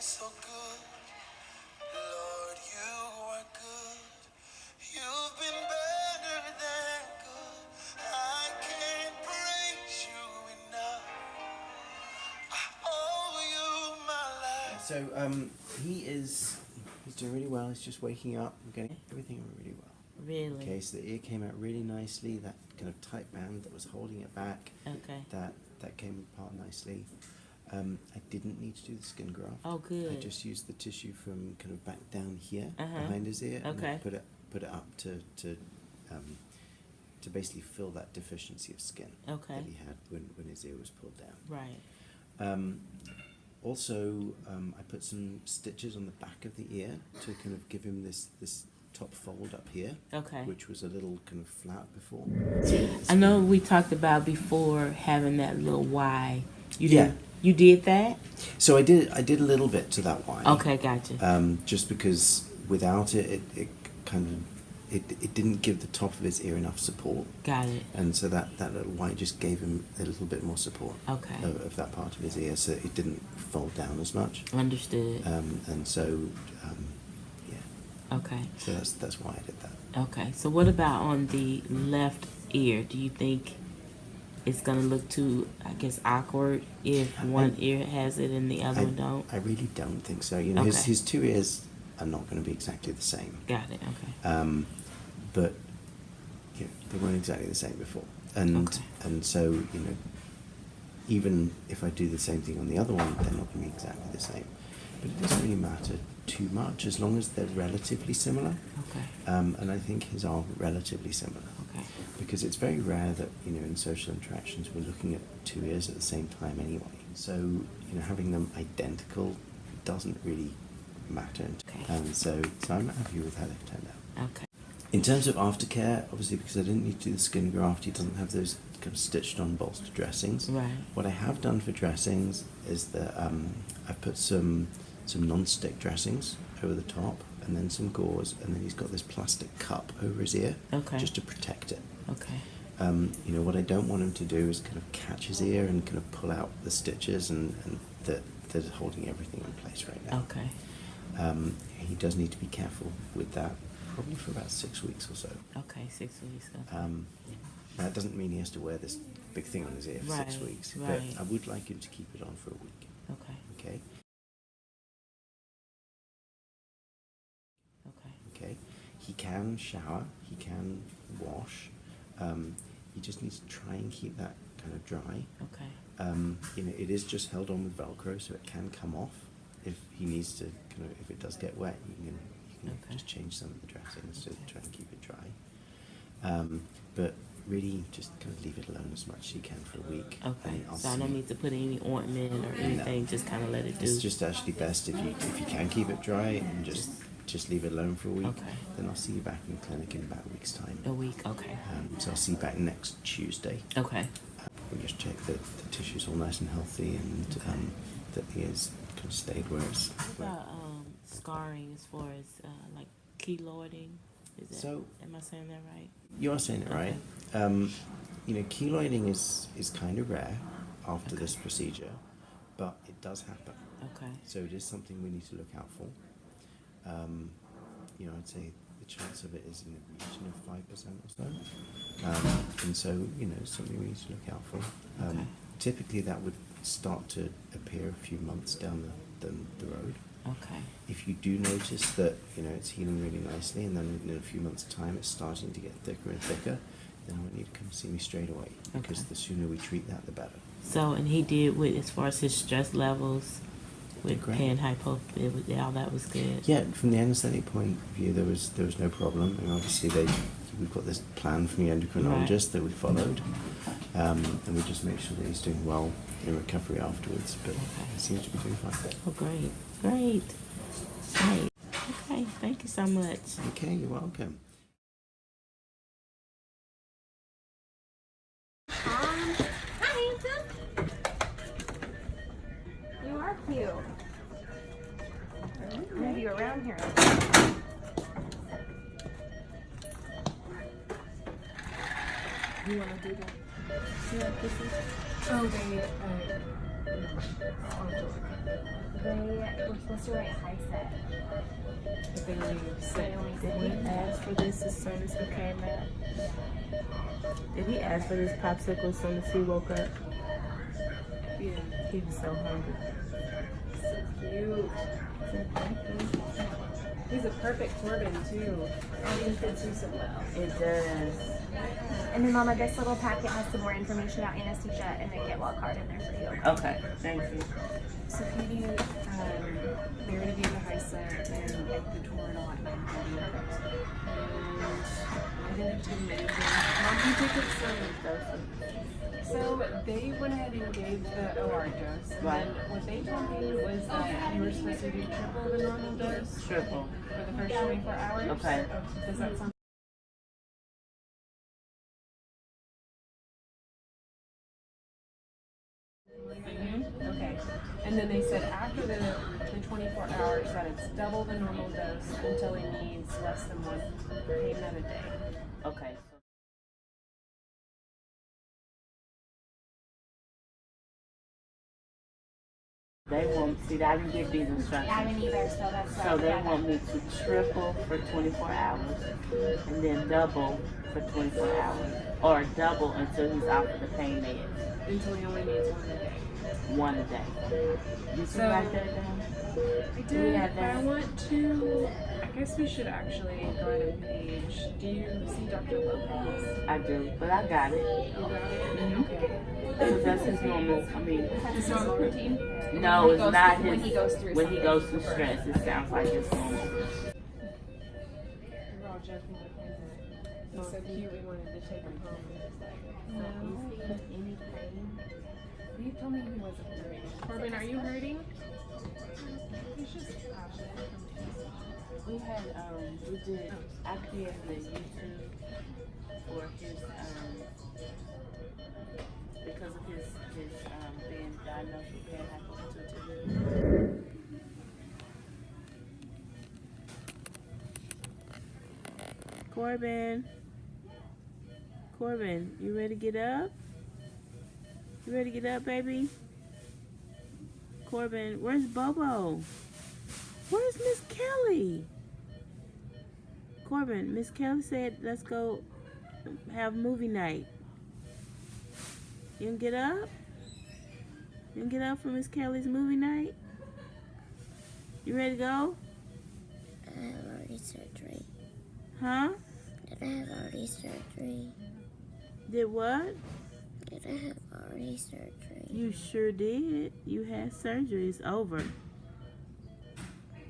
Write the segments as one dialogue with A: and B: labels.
A: so good. Lord, you are good. You've been better than good. I can't praise you enough. I owe you my life.
B: So he's doing really well. He's just waking up. We're getting everything really well.
C: Really?
B: Okay, so the ear came out really nicely. That kind of tight band that was holding it back.
C: Okay.
B: That came apart nicely. I didn't need to do the skin graft.
C: Oh, good.
B: I just used the tissue from kind of back down here
C: Uh-huh.
B: behind his ear,
C: Okay.
B: and put it up to basically fill that deficiency of skin
C: Okay.
B: that he had when his ear was pulled down.
C: Right.
B: Also, I put some stitches on the back of the ear to kind of give him this top fold up here,
C: Okay.
B: which was a little kind of flat before.
C: I know we talked about before having that little Y.
B: Yeah.
C: You did that?
B: So I did a little bit to that Y.
C: Okay, gotcha.
B: Just because without it kind of it didn't give the top of his ear enough support.
C: Got it.
B: And so that little Y just gave him a little bit more support.
C: Okay.
B: Of that part of his ear, so it didn't fold down as much.
C: Understood.
B: And so, yeah.
C: Okay.
B: So that's why I did that.
C: Okay. So what about on the left ear? Do you think it's gonna look too, I guess, awkward if one ear has it and the other one don't?
B: I really don't think so. You know,
C: Okay.
B: his two ears are not going to be exactly the same.
C: Got it. Okay.
B: But you know, they weren't exactly the same before, and
C: Okay.
B: so you know, even if I do the same thing on the other one, they're not going to be exactly the same. But it doesn't really matter too much as long as they're relatively similar.
C: Okay.
B: And I think his are relatively similar.
C: Okay.
B: Because it's very rare that, you know, in social interactions we're looking at two ears at the same time anyway. So, you know, having them identical doesn't really matter.
C: Okay.
B: So I'm happy with how they've turned out.
C: Okay.
B: In terms of aftercare, obviously because I didn't need to do the skin graft, he doesn't have those kind of stitched on bolster dressings.
C: Right.
B: What I have done for dressings is that I've put some non-stick dressings over the top, and then some gauze, and then he's got this plastic cup over his ear,
C: Okay.
B: just to protect it.
C: Okay.
B: You know, what I don't want him to do is kind of catch his ear and kind of pull out the stitches and that are holding everything in place right now.
C: Okay.
B: He does need to be careful with that, probably for about 6 weeks or so.
C: Okay. 6 weeks. Okay.
B: Now, that doesn't mean he has to wear this big thing on his ear for 6
C: Right,
B: weeks,
C: right.
B: but I would like him to keep it on for a week.
C: Okay.
B: Okay?
C: Okay.
B: Okay? He can shower, he can wash, he just needs to try and keep that kind of dry.
C: Okay.
B: You know, it is just held on with Velcro, so it can come off if he needs to, kind of, if it does get wet, you can
C: Okay.
B: just change some of the dressings to
C: Okay.
B: try and keep it dry. But really, just kind of leave it alone as much as you can for a week.
C: Okay.
B: and I'll
C: So I don't
B: see-
C: need to put any ointment or anything. Just kind of let it do.
B: It's just actually best if you can keep it dry and just leave it alone for a week.
C: Okay.
B: Then I'll see you back in clinic in about a week's time.
C: A week. Okay.
B: So I'll see you back next Tuesday.
C: Okay.
B: We'll just check that the tissue's all nice and healthy and that the ears kind of stayed where it's.
C: What about scarring as far as like keloiding? Is that,
B: So-
C: am I saying that right?
B: You are saying it right. You know, keloiding is kind of rare after this procedure, but it does happen.
C: Okay.
B: So it is something we need to look out for. You know, I'd say the chance of it is in the region of 5% or so. And so, you know, it's something we need to look out for.
C: Okay.
B: Typically that would start to appear a few months down the road.
C: Okay.
B: If you do notice that, you know, it's healing really nicely and then in a few months' time it's starting to get thicker and thicker, then I want you to come see me straight away, because
C: Okay.
B: the sooner we treat that, the better.
C: So, and he did with as far as his stress levels with
B: Great.
C: Panhypopituitarism, all that was good.
B: Yeah, from the anesthetic point of view, there was no problem. And obviously, we've got this plan from the endocrinologist that we followed, and we just make sure that he's doing well in recovery afterwards. But he seems to be doing fine.
C: Oh, great. Okay, thank you so much.
B: Okay, you're welcome.
D: Hi, handsome. You are cute. Move you around here. You want to do that? Yeah, this is. Oh, they. They were supposed to write high set.
C: But they only
D: They
C: said,
D: only
C: did he
D: said
C: ask for this as soon as he came out? Did he ask for this popsicle as soon as he woke up?
E: Yeah.
C: He was so hungry.
E: So cute. He's a perfect Corbin too. He fits you so well.
C: It does.
D: And then Mama, this little packet has some more information about anesthesia and a get well card in there for you.
C: Okay, thank you.
E: So Katie, they already gave the high set and like the Toradol at 9:30. And I didn't do anything. Mom, you take it so they went ahead and gave the OR dose. And
C: Right.
E: then what they told me was that you were supposed to do triple the normal dose
C: Triple.
E: for the first 24 hours.
C: Okay.
E: Does that sound okay? And then they said after the 24 hours that it's double the normal dose until he needs less than one payment a day.
C: Okay. They want, see, I didn't get these
D: I
C: instructions.
D: didn't either, so that's
C: So they want me to triple for 24 hours and then double for 24 hours. Or double until he's off of the pain meds.
E: Until he only needs one a day.
C: One a day. You see
E: So-
C: right there, Dan?
E: I did, but I want to. I guess we should actually go ahead and page. Do you see Dr. Lopez?
C: I do, but I got it.
E: You got it?
C: Mhm.
E: Okay.
C: Because that's his normal, I mean,
E: This normal routine?
C: no, it's not his,
D: when he goes through
C: when he
D: something.
C: goes through stress, it sounds like it's normal.
E: We were all joking with him that he's so cute we wanted to take him home. And he's like, no.
C: Any pain?
E: He told me he wasn't hurting. Corbin, are you hurting? He's just passionate.
C: We had, we did, I created a YouTube for his, because of his being diagnosed with Panhypopituitarism. Corbin, you ready to get up? You ready to get up, baby? Corbin, where's Bobo? Where's Miss Kelly? Corbin, Miss Kelly said, let's go have movie night. You can get up? You can get up for Miss Kelly's movie night? You ready to go?
F: I have already surgery.
C: Huh?
F: Did I have already surgery?
C: Did what?
F: Did I have already surgery?
C: You sure did. You had surgery. It's over.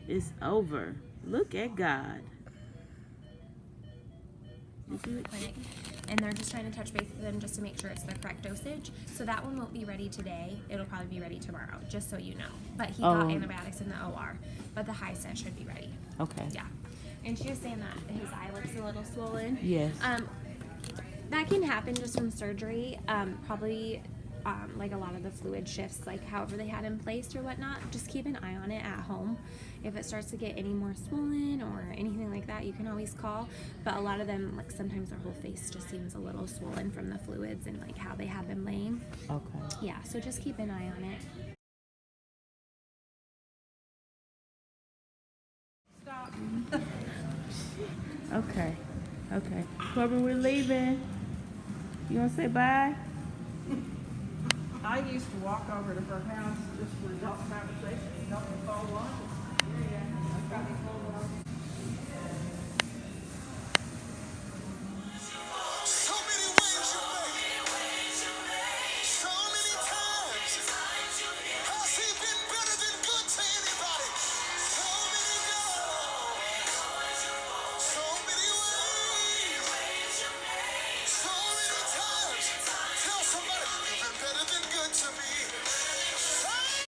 C: It's over. Look at God. Did you?
G: Clinic, and they're just trying to touch base with them just to make sure it's the correct dosage. So that one won't be ready today. It'll probably be ready tomorrow, just so you know. But he got antibiotics in the OR, but the high set should be ready.
C: Okay.
G: Yeah. And she was saying that his eye looks a little swollen.
C: Yes.
G: That can happen just from surgery. Probably like a lot of the fluid shifts, like however they had him placed or whatnot. Just keep an eye on it at home. If it starts to get any more swollen or anything like that, you can always call. But a lot of them, like sometimes their whole face just seems a little swollen from the fluids and like how they had them laying.
C: Okay.
G: Yeah, so just keep an eye on it.
E: Stop.
C: Okay. Okay. Corbin, we're leaving. You want to say bye?
E: I used to walk over to her house just for adult conversation.